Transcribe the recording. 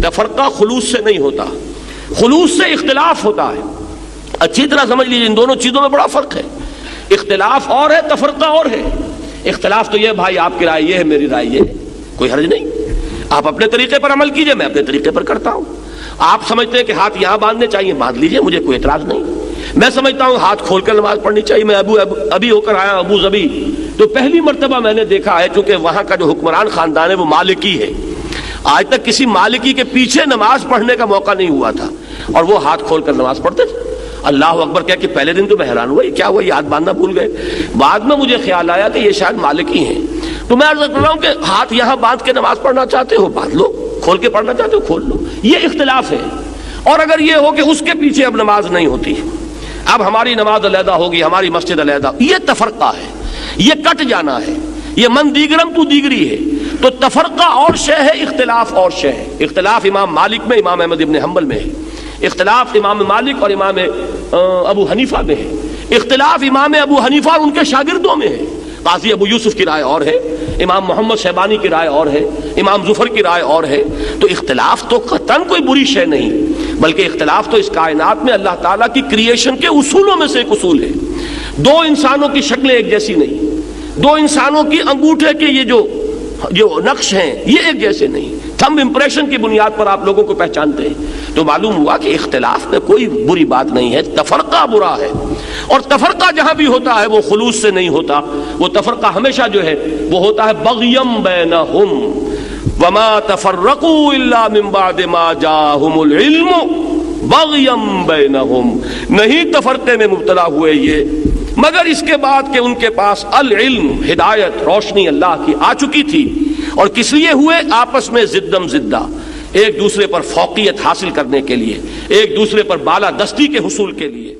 تفرقہ خلوص سے نہیں ہوتا، خلوص سے اختلاف ہوتا ہے. اچھی طرح سمجھ لیجیے ان دونوں چیزوں میں بڑا فرق ہے. اختلاف اور ہے، تفرقہ اور ہے. اختلاف تو یہ بھائی آپ کی رائے یہ ہے، میری رائے یہ ہے، کوئی حرج نہیں، آپ اپنے طریقے پر عمل کیجئے، میں اپنے طریقے پر کرتا ہوں. آپ سمجھتے ہیں کہ ہاتھ یہاں باندھنے چاہیے، باندھ لیجئے، مجھے کوئی اعتراض نہیں. میں سمجھتا ہوں ہاتھ کھول کر نماز پڑھنی چاہیے. میں ابھی ہو کر آیا ابو ظبی، تو پہلی مرتبہ میں نے دیکھا ہے، چونکہ وہاں کا جو حکمران خاندان ہے وہ مالکی ہے. آج تک کسی مالکی کے پیچھے نماز پڑھنے کا موقع نہیں ہوا تھا، اور وہ ہاتھ کھول کر نماز پڑھتے تھے. اللہ اکبر کہہ کہ پہلے دن تو میں حیران ہوا، یہ کیا ہوا، یہ ہاتھ باندھنا بھول گئے. بعد میں مجھے خیال آیا کہ یہ شاید مالکی ہیں. تو میں عرض کر رہا ہوں کہ ہاتھ یہاں باندھ کے نماز پڑھنا چاہتے ہو باندھ لو، کھول کے پڑھنا چاہتے ہو کھول لو، یہ اختلاف ہے. اور اگر یہ ہو کہ اس کے پیچھے اب نماز نہیں ہوتی، اب ہماری نماز علیحدہ ہوگی، ہماری مسجد علیحدہ، یہ تفرقہ ہے، یہ کٹ جانا ہے، یہ من دیگرم تو دیگری ہے. تو تفرقہ اور شے ہے، اختلاف اور شے ہے. اختلاف امام مالک میں، امام احمد ابن حنبل میں ہے. اختلاف امام مالک اور امام ابو حنیفہ میں ہے. اختلاف امام ابو حنیفہ اور ان کے شاگردوں میں ہے. قاضی ابو یوسف کی رائے اور ہے، امام محمد شیبانی کی رائے اور ہے، امام ظفر کی رائے اور ہے. تو اختلاف تو قطعاً کوئی بری شے نہیں، بلکہ اختلاف تو اس کائنات میں اللہ تعالیٰ کی کریشن کے اصولوں میں سے ایک اصول ہے. دو انسانوں کی شکلیں ایک جیسی نہیں، دو انسانوں کی انگوٹھے کے یہ جو نقش ہیں یہ ایک جیسے نہیں. تھمب امپریشن کی بنیاد پر آپ لوگوں کو پہچانتے ہیں. تو معلوم ہوا کہ اختلاف میں کوئی بری بات نہیں ہے، تفرقہ برا ہے. اور تفرقہ جہاں بھی ہوتا ہے وہ خلوص سے نہیں ہوتا، وہ تفرقہ ہمیشہ جو ہے وہ ہوتا ہے بغیم بینہم وما تفرقوا الا من بعد ما جاءہم العلم بغیم بینہم. نہیں تفرقے میں مبتلا ہوئے یہ مگر اس کے بعد کہ ان کے پاس العلم، ہدایت، روشنی اللہ کی آ چکی تھی. اور کس لیے ہوئے؟ آپس میں زدم زدہ، ایک دوسرے پر فوقیت حاصل کرنے کے لیے، ایک دوسرے پر بالادستی کے حصول کے لیے.